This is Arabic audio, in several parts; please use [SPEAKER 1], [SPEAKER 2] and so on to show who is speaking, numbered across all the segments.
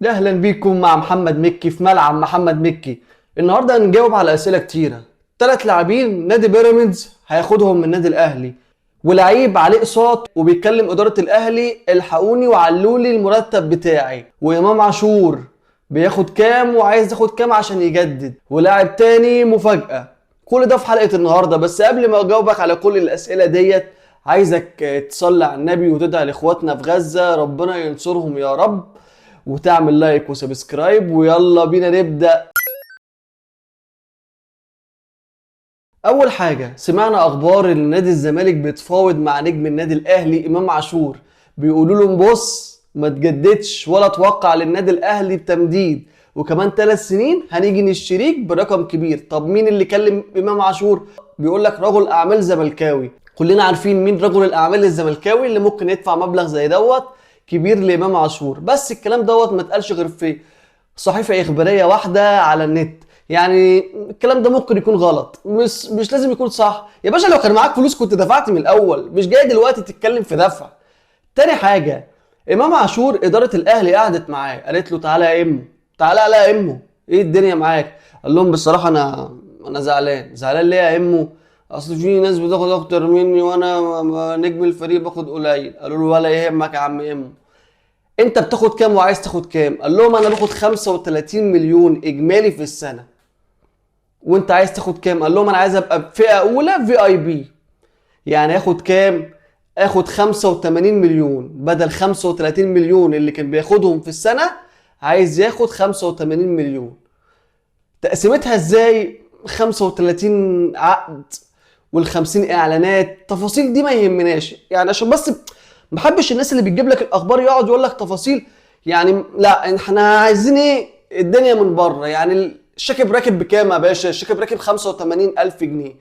[SPEAKER 1] اهلا بيكم مع محمد مكي في ملعب محمد مكي. النهارده هنجاوب على اسئله كتيره. 3 لاعبين نادي بيراميدز هياخدهم من النادي الاهلي، ولعيب عليه اقساط وبيتكلم اداره الاهلي الحقوني وعلوا لي المرتب بتاعي، وامام عاشور بياخد كام وعايز ياخد كام عشان يجدد، ولاعب تاني مفاجاه. كل ده في حلقه النهارده. بس قبل ما اجاوبك على كل الاسئله ديت، عايزك تصلي على النبي وتدعي لاخواتنا في غزه ربنا ينصرهم يا رب، وتعمل لايك وسبسكرايب. ويلا بينا نبدأ. أول حاجة، سمعنا أخبار إن نادي الزمالك بيتفاوض مع نجم النادي الأهلي إمام عاشور، بيقولوا له بص ما تجددش ولا توقع للنادي الأهلي بتمديد، وكمان 3 سنين هنيجي نشتريك برقم كبير. طب مين اللي كلم إمام عاشور؟ بيقول لك رجل أعمال زملكاوي. كلنا عارفين مين رجل الأعمال الزملكاوي اللي ممكن يدفع مبلغ زي دوت كبير لإمام عاشور. بس الكلام دوت ما اتقالش غير في صحيفة إخبارية واحدة على النت. يعني الكلام ده ممكن يكون غلط، مش لازم يكون صح. يا باشا لو كان معاك فلوس كنت دفعت من الأول، مش جاي دلوقتي تتكلم في دفع. تاني حاجة، إمام عاشور إدارة الأهلي قعدت معاه قالت له تعالى يا إمو، تعالى يا إمو، إيه الدنيا معاك؟ قال لهم بصراحة أنا زعلان ليه يا إمو؟ أصل في ناس بتاخد أكتر مني وأنا نجم الفريق باخد قليل. قالوا له ولا يهمك يا عم إمو، انت بتاخد كام وعايز تاخد كام؟ قال لهم انا باخد 35 مليون اجمالي في السنه. وانت عايز تاخد كام؟ قال لهم انا عايز ابقى بفئه اولى في اي بي. يعني اخد كام؟ اخد 85 مليون بدل 35 مليون اللي كان بياخدهم في السنه، عايز ياخد 85 مليون. تقسيمتها ازاي؟ 35 عقد وال50 اعلانات، التفاصيل دي ما يهمناش يعني، عشان بس ما بحبش الناس اللي بتجيب لك الاخبار يقعد يقول لك تفاصيل. يعني لا، احنا عايزين ايه الدنيا من بره. يعني الشاكب راكب بكام يا باشا؟ الشاكب راكب 85 الف جنيه،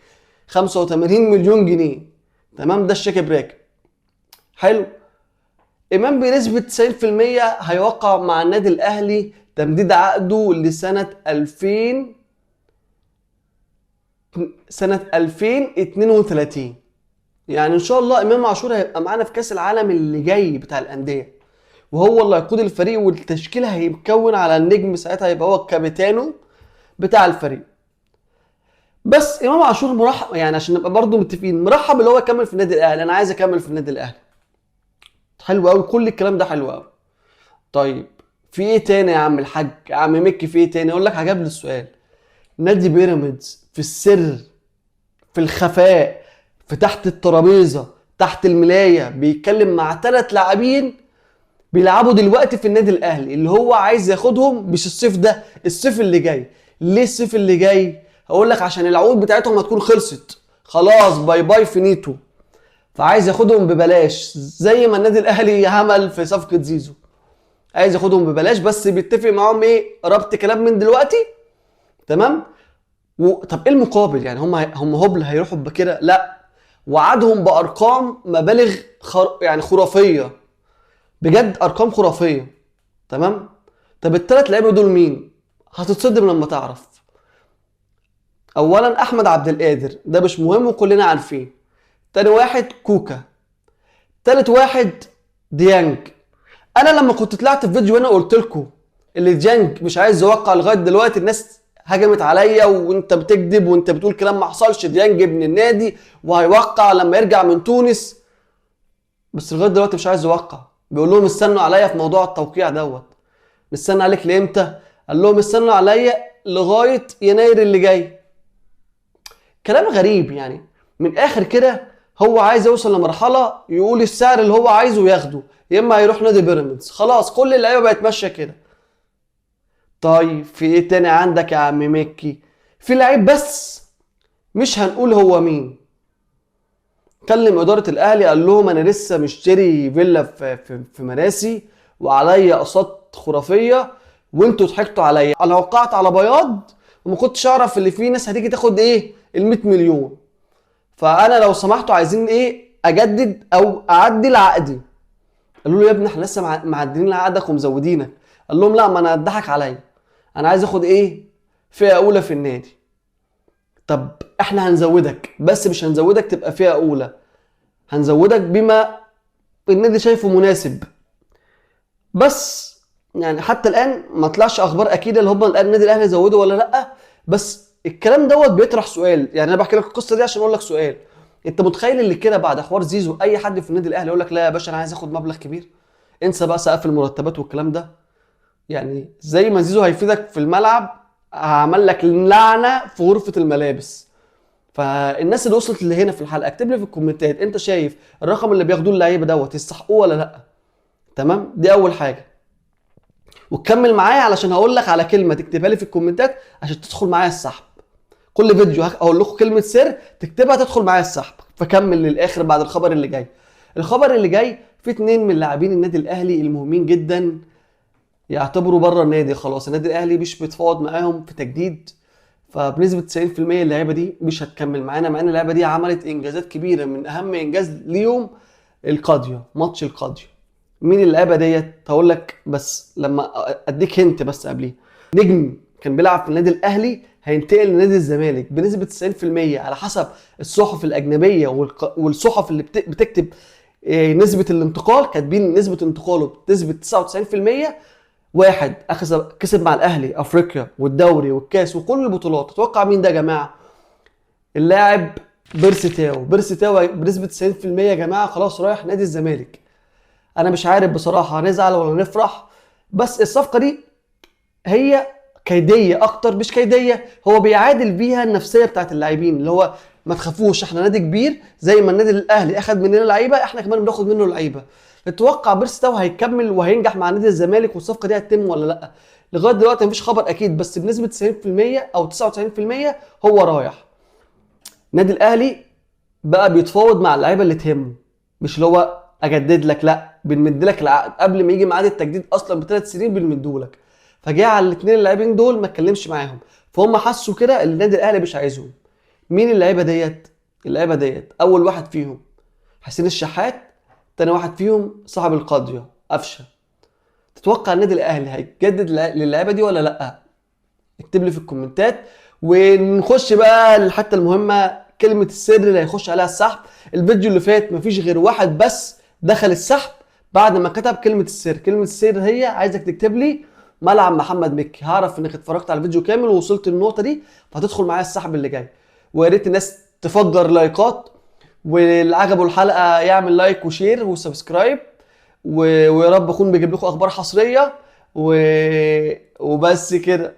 [SPEAKER 1] 85 مليون جنيه. تمام، ده الشاكب راكب. حلو. امام بنسبة 90% هيوقع مع النادي الاهلي تمديد عقده لسنة 2000، سنة 2032. يعني ان شاء الله امام عاشور هيبقى معانا في كاس العالم اللي جاي بتاع الانديه، وهو اللي هيقود الفريق، والتشكيل هيتكون على النجم ساعتها هيبقى هو الكابيتانو بتاع الفريق. بس امام عاشور مرحب، يعني عشان نبقى برضو متفقين، مرحب اللي هو يكمل في النادي الاهلي. انا عايز اكمل في النادي الاهلي، حلو قوي، كل الكلام ده حلو قوي. طيب في ايه تاني يا عم الحاج، يا عم مكي، في ايه تاني؟ اقول لك هجيب لي السؤال. نادي بيراميدز في السر، في الخفاء، في تحت الترابيزه، تحت الملايه، بيتكلم مع 3 لاعبين بيلعبوا دلوقتي في النادي الاهلي اللي هو عايز ياخدهم، مش الصيف ده، الصيف اللي جاي. ليه الصيف اللي جاي؟ هقول لك عشان العقود بتاعتهم هتكون خلصت خلاص، باي باي فينيتو. فعايز ياخدهم ببلاش زي ما النادي الاهلي عمل في صفقة زيزو. عايز ياخدهم ببلاش، بس بيتفق معاهم ايه؟ ربط كلام من دلوقتي. تمام. طب ايه المقابل؟ يعني هم هبل هيروحوا بكده؟ لا، وعدهم بارقام مبالغ يعني خرافيه، بجد ارقام خرافيه. تمام. طب ال3 لعيبه دول مين؟ هتتصدم لما تعرف. اولا احمد عبد القادر، ده مش مهم وكلنا عارفين. تاني واحد كوكا. تالت واحد ديانج. انا لما كنت طلعت في فيديو هنا قلت لكم اللي ديانج مش عايز يوقع لغايه دلوقتي، الناس هجمت عليا وانت بتكذب وانت بتقول كلام ما حصلش، ديانج ابن النادي وهيوقع لما يرجع من تونس. بس لغايه دلوقتي مش عايز يوقع. بيقول لهم استنوا عليا في موضوع التوقيع دوت. نستنى عليك لامتى؟ قال لهم استنوا عليا لغايه يناير اللي جاي. كلام غريب يعني. من اخر كده هو عايز يوصل لمرحله يقول السعر اللي هو عايزه وياخده، يا اما هيروح نادي بيراميدز. خلاص كل اللعيبه بقت ماشيه كده. طيب في ايه تاني عندك يا عم مكي؟ في لعيب بس مش هنقول هو مين، كلم اداره الاهلي قال لهم انا لسه مشتري فيلا في مراسي وعليا اقساط خرافيه، وانتوا ضحكتوا عليا. انا وقعت على بياض وما كنتش اعرف اللي فيه ناس هتيجي تاخد ايه ال100 مليون. فانا لو سمحتوا عايزين ايه اجدد او اعدل عقدي. قالوا له يا ابني احنا لسه معدلين عقدك ومزودينك. قال لهم لا، ما انا اتضحك عليا، انا عايز اخد ايه؟ فئه اولى في النادي. طب احنا هنزودك، بس مش هنزودك تبقى فئه اولى، هنزودك بما النادي شايفه مناسب. بس يعني حتى الان ما طلعش اخبار اكيده اللي هم الان النادي الاهلي زودوا ولا لا، بس الكلام دوت بيطرح سؤال. يعني انا بحكي لك القصه دي عشان اقول لك سؤال. انت متخيل اللي كده بعد حوار زيزو اي حد في النادي الاهلي يقول لك لا يا باشا انا عايز اخد مبلغ كبير؟ انسى بقى سقف المرتبات والكلام ده. يعني زي ما زيزو هيفيدك في الملعب، هعمل لك لعنه في غرفه الملابس. فالناس اللي وصلت لهنا في الحلقه اكتب لي في الكومنتات، انت شايف الرقم اللي بياخدوه اللعيبه دوت يستحقوه ولا لا؟ تمام، دي اول حاجه. وتكمل معايا علشان هقول لك على كلمه تكتبها لي في الكومنتات عشان تدخل معايا السحب. كل فيديو هقول لكم كلمه سر تكتبها تدخل معايا السحب. فكمل للاخر بعد الخبر اللي جاي. الخبر اللي جاي في اتنين من لاعبين النادي الاهلي المهمين جدا يعتبروا بره النادي خلاص. النادي الاهلي مش بيتفاوض معاهم في تجديد، فبنسبه 90% اللعيبه دي مش هتكمل معانا، مع ان اللعيبه دي عملت انجازات كبيره. من اهم انجاز ليهم القاضيه، ماتش القاضيه. مين اللعيبه ديت؟ هقول لك بس لما اديك هنت بس قبليه. نجم كان بيلعب في النادي الاهلي هينتقل لنادي الزمالك بنسبه 90% على حسب الصحف الاجنبيه والصحف اللي بتكتب نسبه الانتقال، كاتبين نسبه انتقاله بنسبه 99%. واحد كسب مع الاهلي افريقيا والدوري والكاس وكل البطولات. تتوقع مين ده يا جماعه؟ اللاعب بيرسي تاو. بيرسي تاو بنسبه 90% يا جماعه خلاص رايح نادي الزمالك. انا مش عارف بصراحه هنزعل ولا نفرح، بس الصفقه دي هي كيديه اكتر. مش كيديه، هو بيعادل بيها النفسيه بتاعت اللاعبين، اللي هو ما تخافوش احنا نادي كبير، زي ما النادي الاهلي اخد مننا لعيبه احنا كمان بناخد منه لعيبه. تتوقع بيرسي تاو هيكمل وهينجح مع نادي الزمالك والصفقه دي هتتم ولا لا؟ لغايه دلوقتي مفيش خبر اكيد، بس بنسبه 90% او 99% هو رايح. النادي الاهلي بقى بيتفاوض مع اللعيبه اللي تهمه، مش اللي هو اجدد لك، لا بنمد لك العقد قبل ما يجي ميعاد التجديد اصلا بثلاث سنين بنمده لك. فجاء على الاثنين اللاعبين دول ما اتكلمش معاهم، فهم حسوا كده ان النادي الاهلي مش عايزهم. مين اللعيبه ديت؟ اللعيبه ديت اول واحد فيهم حسين الشحات، تاني واحد فيهم صاحب القاضيه قفشه. تتوقع النادي الاهلي هيجدد للعيبه دي ولا لا؟ اكتب لي في الكومنتات. ونخش بقى الحته المهمه، كلمه السر اللي هيخش عليها السحب. الفيديو اللي فات مفيش غير واحد بس دخل السحب بعد ما كتب كلمه السر. كلمه السر هي عايزك تكتب لي ملعب محمد مكي. هعرف انك اتفرجت على الفيديو كامل ووصلت للنقطه دي، فهتدخل معايا السحب اللي جاي. ويا ريت الناس تفجر لايكات، واللي عجبه الحلقه يعمل لايك وشير وسبسكرايب. ويا رب اكون بجيب لكم اخبار حصريه وبس كده.